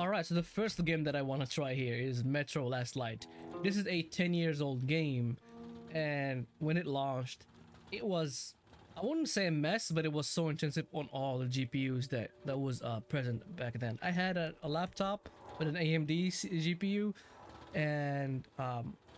Alright, so the first game that I want to try here is Metro Last Light. This is a 10 years old game, and when it launched, it was, I wouldn't say a mess, but it was so intensive on all the GPUs that was present back then. I had a laptop with an AMD GPU, and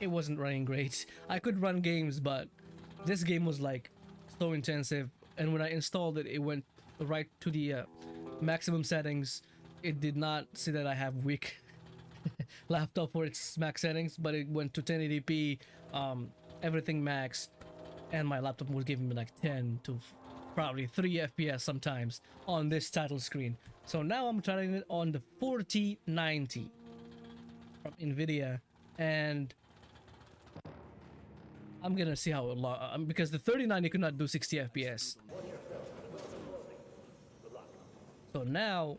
it wasn't running great. I could run games, but this game was like so intensive, and when I installed it, it went right to the maximum settings. It did not say that I have weak laptop for its max settings, but it went to 1080p, everything max, and my laptop was giving me like 10 to probably 3 FPS sometimes on this title screen. So now I'm trying it on the 4090 from NVIDIA, and I'm gonna see how it because the 3090 could not do 60 FPS. So now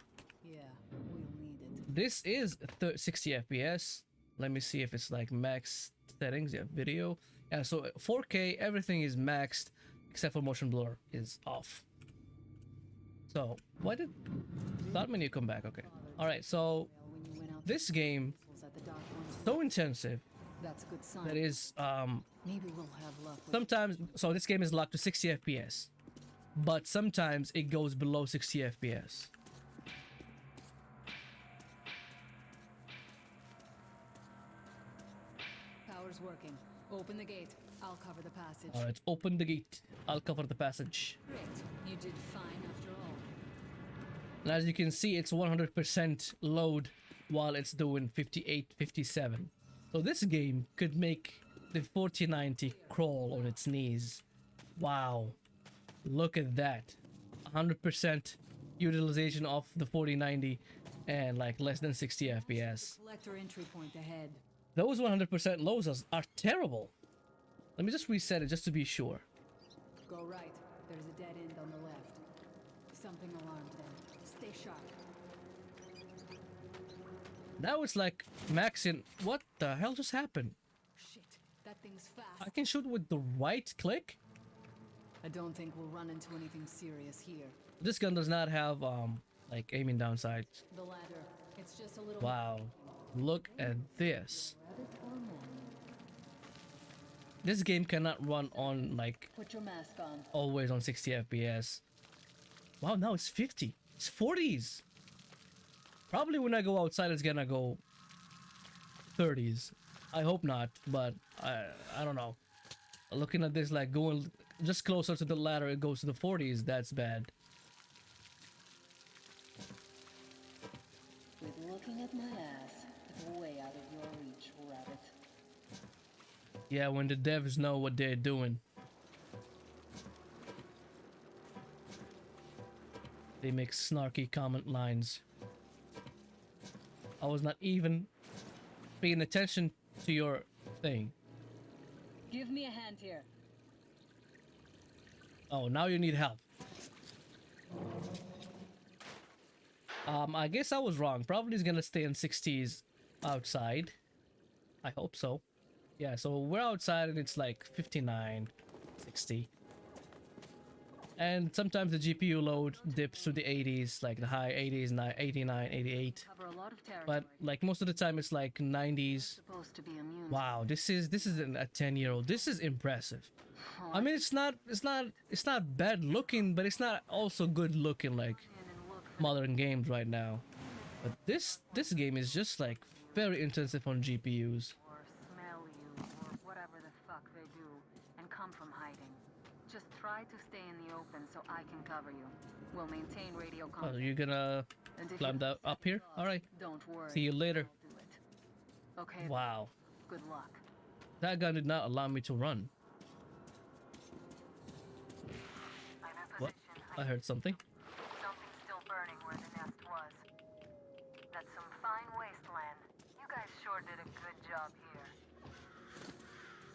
this is 60 FPS. Let me see if it's like max settings. Yeah, video. Yeah, so 4K, everything is maxed except for motion blur is off. So why did that menu come back? Okay. All right. So this game so intensive. That's a good sign. That is maybe we'll have luck. Sometimes. So this game is locked to 60 FPS, but sometimes it goes below 60 FPS. Power's working. Open the gate. I'll cover the passage. All right, open the gate. I'll cover the passage. Great. You did fine after all. And as you can see, it's 100% load while it's doing 58, 57. So this game could make the 4090 crawl on its knees. Wow. Look at that. 100% utilization of the 4090 and like less than 60 FPS. Collector entry point ahead. Those 100% lows are terrible. Let me just reset it just to be sure. Go right. There's a dead end on the left. Something alarmed them. Stay sharp. Now it's like maxing. What the hell just happened? Shit, that thing's fast. I can shoot with the right click? I don't think we'll run into anything serious here. This gun does not have like aiming down sights. The ladder. It's just a little. Wow. Look at this. This game cannot run on like Put your mask on. always on 60 FPS. Wow, now it's 50. It's 40s. Probably when I go outside it's gonna go 30s. I hope not, but I don't know. Looking at this, like going just closer to the ladder, it goes to the 40s. That's bad. With looking at my ass, it's way out of your reach, rabbit. Yeah, when the devs know what they're doing. They make snarky comment lines. I was not even paying attention to your thing. Give me a hand here. Oh, now you need help. I guess I was wrong. Probably is gonna stay in 60s outside. I hope so. Yeah, so we're outside and it's like 59, 60. And sometimes the GPU load dips to the 80s, like the high 80s, 89, 88. Cover a lot of territory. But like most of the time it's like 90s. Supposed to be immune. Wow, this is a 10-year-old. This is impressive. I mean, it's not bad looking, but it's not also good looking like modern games right now. But this game is just like very intensive on GPUs. Or smell you, or whatever the fuck they do, and come from hiding. Just try to stay in the open so I can cover you. We'll maintain radio Oh, contact. you're gonna climb that up here? Alright. Don't worry. See you later. I'll do it. Okay. Wow. Good luck. That gun did not allow me to run. I'm in What? position. I heard something. Something's still burning where the nest was. That's some fine wasteland. You guys sure did a good job here.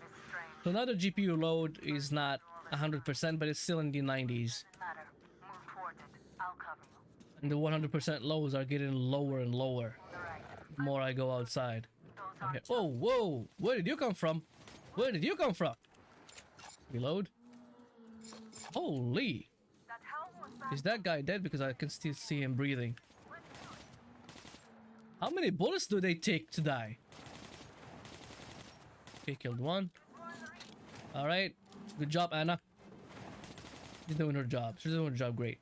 It's strange. So now the GPU load is not 100%, but it's still in the 90s. Doesn't matter. Move towards it. I'll cover you. And the 100% lows are getting lower and lower All right. the more I go outside. Those Okay. aren't Oh, whoa! Where did you come from? Where did you come from? Reload. Holy! That helm was back. Is that guy dead? Because I can still see him breathing. Let's do it. How many bullets do they take to die? Okay, killed one. Alright. Good job, Anna. She's doing her job. She's doing her job great.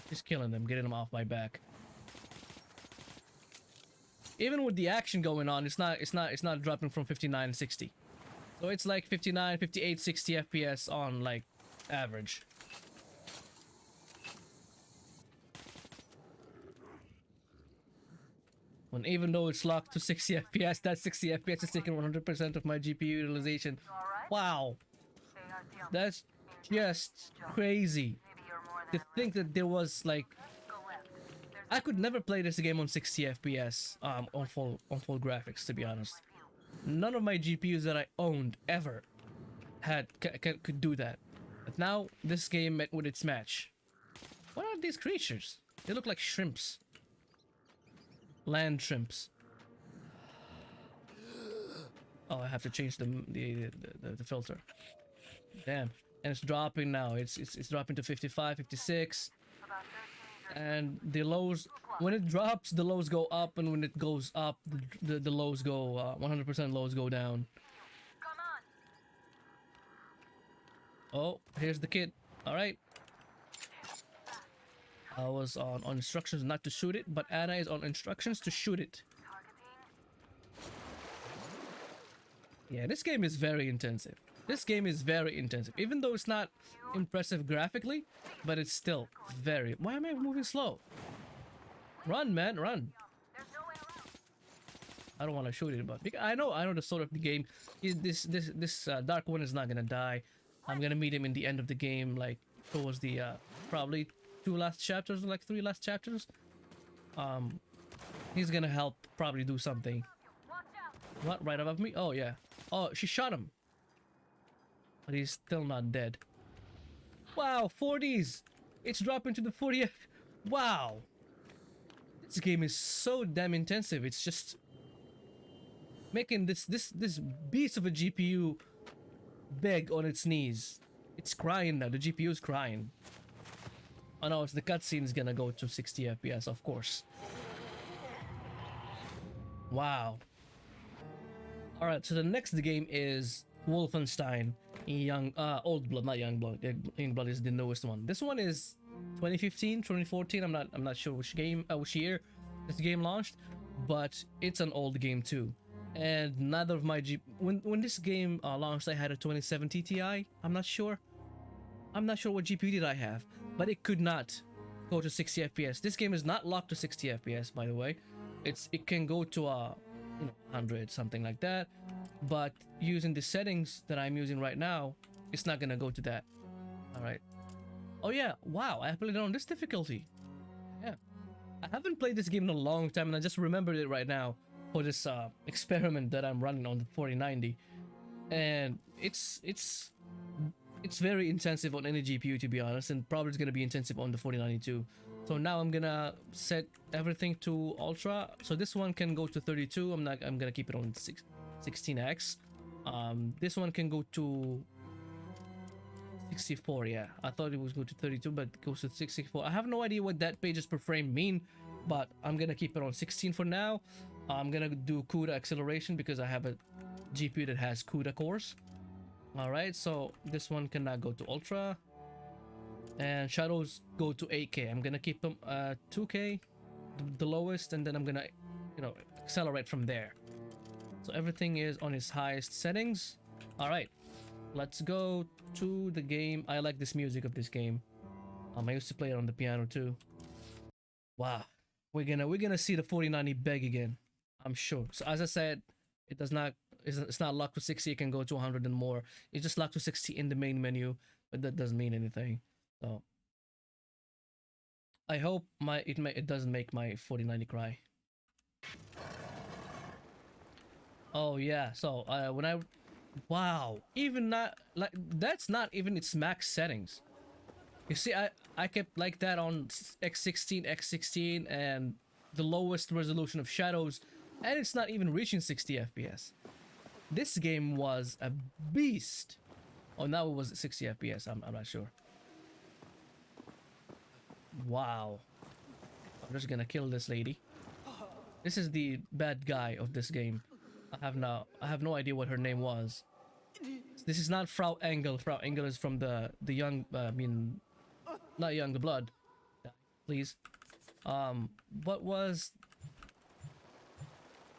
She's killing them, getting them off my back. Even with the action going on, it's not dropping from 59 to 60. So it's like 59, 58, 60 FPS on like average. When even though it's locked to 60 FPS, that 60 FPS is taking 100% of my GPU utilization. Wow. That's just crazy. To think that there was like, I could never play this game on 60 FPS on full graphics, to be honest. None of my GPUs that I owned ever could do that. But now this game met with its match. What are these creatures? They look like shrimps. Land shrimps. Oh, I have to change the filter. Damn. And it's dropping now. It's dropping to 55, 56. And the lows, when it drops, the lows go up, and when it goes up, the lows go 100% lows go down. Oh, here's the kid. All right. I was on instructions not to shoot it, but Anna is on instructions to shoot it. Yeah, this game is very intensive. This game is very intensive, even though it's not impressive graphically, but it's still very... Why am I moving slow? Run, man, run. I don't want to shoot it, but I know the sort of the game. This dark one is not gonna die. I'm gonna meet him in the end of the game, like towards the probably 2 last chapters, like 3 last chapters. He's gonna help probably do something. What? Right above me? Oh yeah. Oh, she shot him. But he's still not dead. Wow, 40s. It's dropping to the 40th. Wow. This game is so damn intensive. It's just making this beast of a GPU beg on its knees. It's crying now. The GPU is crying. Oh no, it's the cutscene is gonna go to 60 FPS, of course. Wow. Alright, so the next game is Wolfenstein. Old Blood, not Young Blood. Young Blood is the newest one. This one is 2015, 2014. I'm not sure which year this game launched, but it's an old game too. And neither of my when this game launched, I had a 2070 Ti. I'm not sure what GPU did I have, but it could not go to 60 FPS. This game is not locked to 60 FPS, by the way. It can go to 100, something like that, but using the settings that I'm using right now, it's not gonna go to that. All right. Oh yeah, wow, I played it on this difficulty. Yeah, I haven't played this game in a long time, and I just remembered it right now for this experiment that I'm running on the 4090, and it's very intensive on any GPU, to be honest, and probably it's gonna be intensive on the 4092. So now I'm gonna set everything to ultra. So this one can go to 32. I'm gonna keep it on 16x. This one can go to 64. Yeah, I thought it was go to 32, but it goes to 64. I have no idea what that pages per frame mean, but I'm gonna keep it on 16 for now. I'm gonna do CUDA acceleration because I have a GPU that has CUDA cores. All right, so this one cannot go to ultra. And shadows go to 8K. I'm gonna keep them 2K, the lowest, and then I'm gonna accelerate from there. So everything is on its highest settings. All right, let's go to the game. I like this music of this game. I used to play it on the piano too. Wow, we're gonna see the 4090 beg again, I'm sure. So as I said, it's not locked to 60. It can go to 100 and more. It's just locked to 60 in the main menu, but that doesn't mean anything. So I hope it doesn't make my 4090 cry. Oh yeah, so wow, even not like that's not even its max settings. You see, I kept like that on X16, and the lowest resolution of shadows, and it's not even reaching 60 FPS. This game was a beast. Oh, now it was 60 FPS. I'm not sure. Wow. I'm just gonna kill this lady. This is the bad guy of this game. I have no idea what her name was. This is not Frau Engel. Frau Engel is from the young I mean, not young, the blood. Please. What was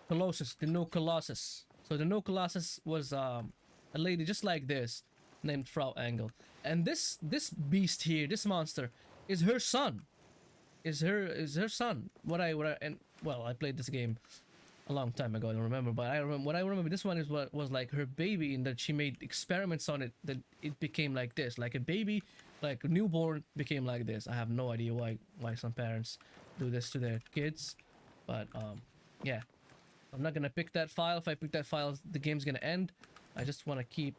Colossus? The new Colossus. So the new Colossus was a lady just like this, named Frau Engel. And this beast here, this monster, is her son. Is her son. What I and well, I played this game a long time ago. I don't remember, but I remember what I remember. This one is what was like her baby, in that she made experiments on it. That it became like this, like a baby, like a newborn became like this. I have no idea why some parents do this to their kids, but yeah. I'm not gonna pick that file. If I pick that file, the game's gonna end. I just want to keep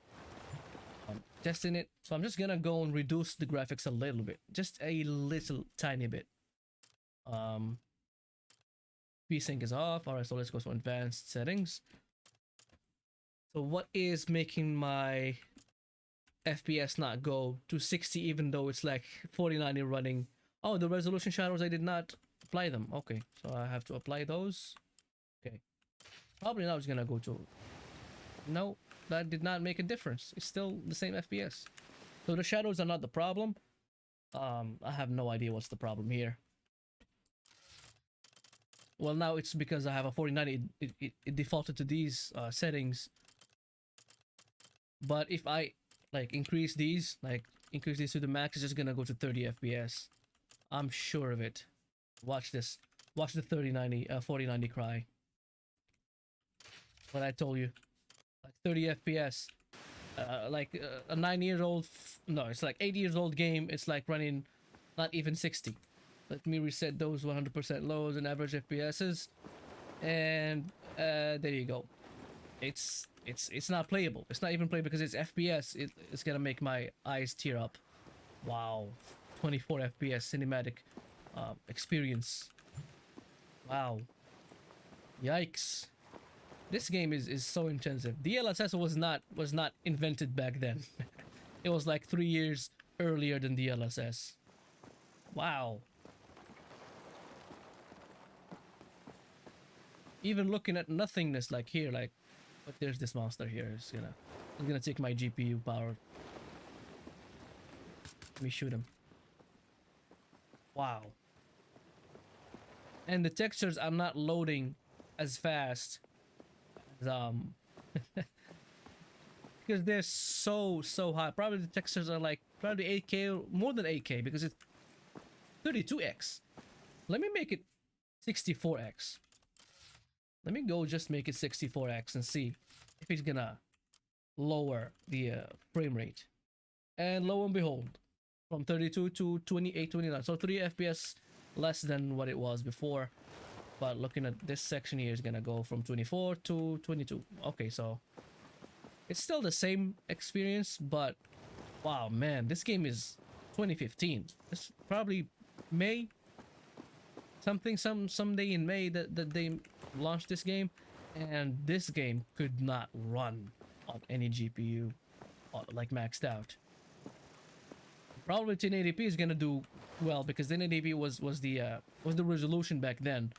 testing it, so I'm just gonna go and reduce the graphics a little bit, just a little tiny bit. VSync is off. All right, so let's go to advanced settings. So what is making my FPS not go to 60 even though it's like 4090 running? Oh, the resolution shadows, I did not apply them. Okay, so I have to apply those. Okay, probably now it's gonna go to, no, that did not make a difference. It's still the same FPS. So the shadows are not the problem. I have no idea what's the problem here. Well, now it's because I have a 4090. It defaulted to these settings. But if I like increase these to the max, it's just gonna go to 30 FPS. I'm sure of it. Watch this. Watch the 4090 cry. What I told you. Like 30 FPS. Like a 9-year-old, no, it's like 8 years old game. It's like running not even 60. Let me reset those 100% lows and average FPSs, and there you go. It's not playable. It's not even playable because it's FPS. It's gonna make my eyes tear up. Wow, 24 FPS cinematic experience. Wow, yikes! This game is so intensive. DLSS was not invented back then. It was like 3 years earlier than DLSS. Wow. Even looking at nothingness like here, like, but there's this monster here. It's gonna take my GPU power. Let me shoot him. Wow. And the textures are not loading as fast as because they're so high. Probably the textures are like probably 8K or more than 8K because it's 32x. Let me make it 64x. Let me go just make it 64x and see if it's gonna lower the frame rate. And lo and behold, from 32 to 28, 29. So 3 FPS less than what it was before. But looking at this section here is gonna go from 24 to 22. Okay, so it's still the same experience, but wow, man, this game is 2015. It's probably May. Someday in May that they launched this game, and this game could not run on any GPU like maxed out. Probably 1080p is gonna do well because 1080p was the resolution back then.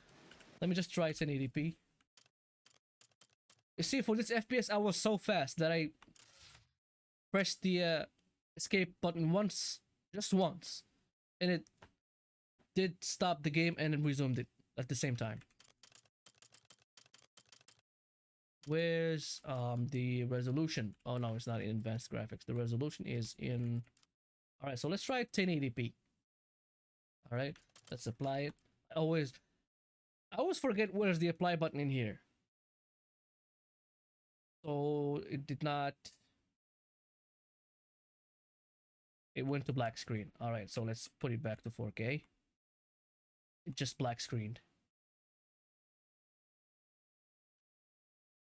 Let me just try 1080p. You see, for this FPS, I was so fast that I pressed the escape button once, just once, and it did stop the game and then resumed it at the same time. Where's the resolution? Oh no, it's not in advanced graphics. The resolution is in. All right, so let's try 1080p. All right, let's apply it. I always forget where's the apply button in here. So it did not. It went to black screen. All right, so let's put it back to 4K. It just black screened.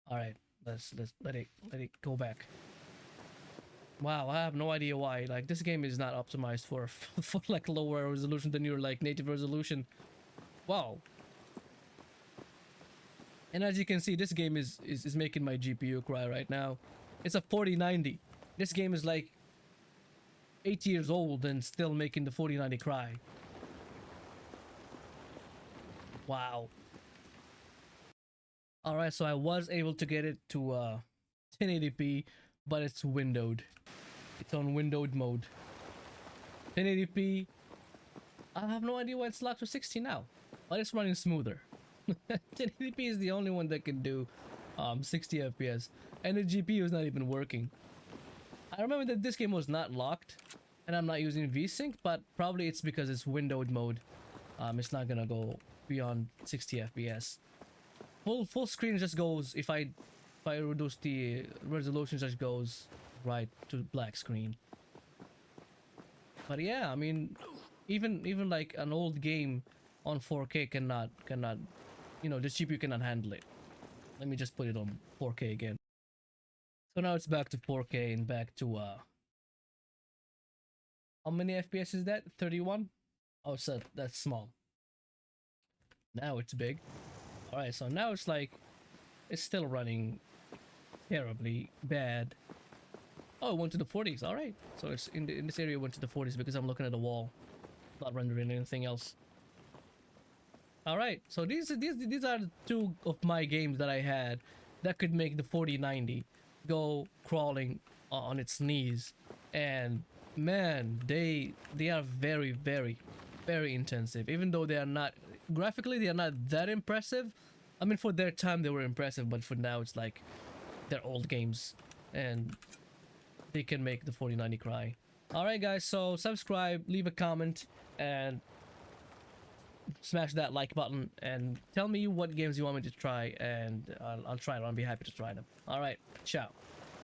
All right, let's let it go back. Wow, I have no idea why. Like, this game is not optimized for for like lower resolution than your like native resolution. Wow. And as you can see, this game is making my GPU cry right now. It's a 4090. This game is like 8 years old and still making the 4090 cry. Wow. All right, so I was able to get it to 1080p, but it's windowed. It's on windowed mode. 1080p. I have no idea why it's locked to 60 now, but it's running smoother. 1080p is the only one that can do 60 FPS, and the GPU is not even working. I remember that this game was not locked, and I'm not using VSync, but probably it's because it's windowed mode. It's not gonna go beyond 60 FPS. Full screen just goes, if I reduce the resolution, just goes right to black screen. But yeah, I mean, even like an old game on 4K cannot, you know, the CPU cannot handle it. Let me just put it on 4K again. So now it's back to 4K and back to how many FPS is that? 31? Oh, so that's small. Now it's big. Alright, so now it's like, it's still running terribly bad. Oh, it went to the 40s. Alright, so it's in this area, it went to the 40s because I'm looking at the wall, not rendering anything else. Alright, so these are the two of my games that I had that could make the 4090 go crawling on its knees. And man, they are very, very, very intensive. Even though they are not, graphically they are not that impressive. I mean, for their time they were impressive, but for now it's like they're old games and they can make the 4090 cry. Alright guys, so subscribe, leave a comment, and smash that like button, and tell me what games you want me to try, and I'll try it. I'll be happy to try them. Alright, ciao.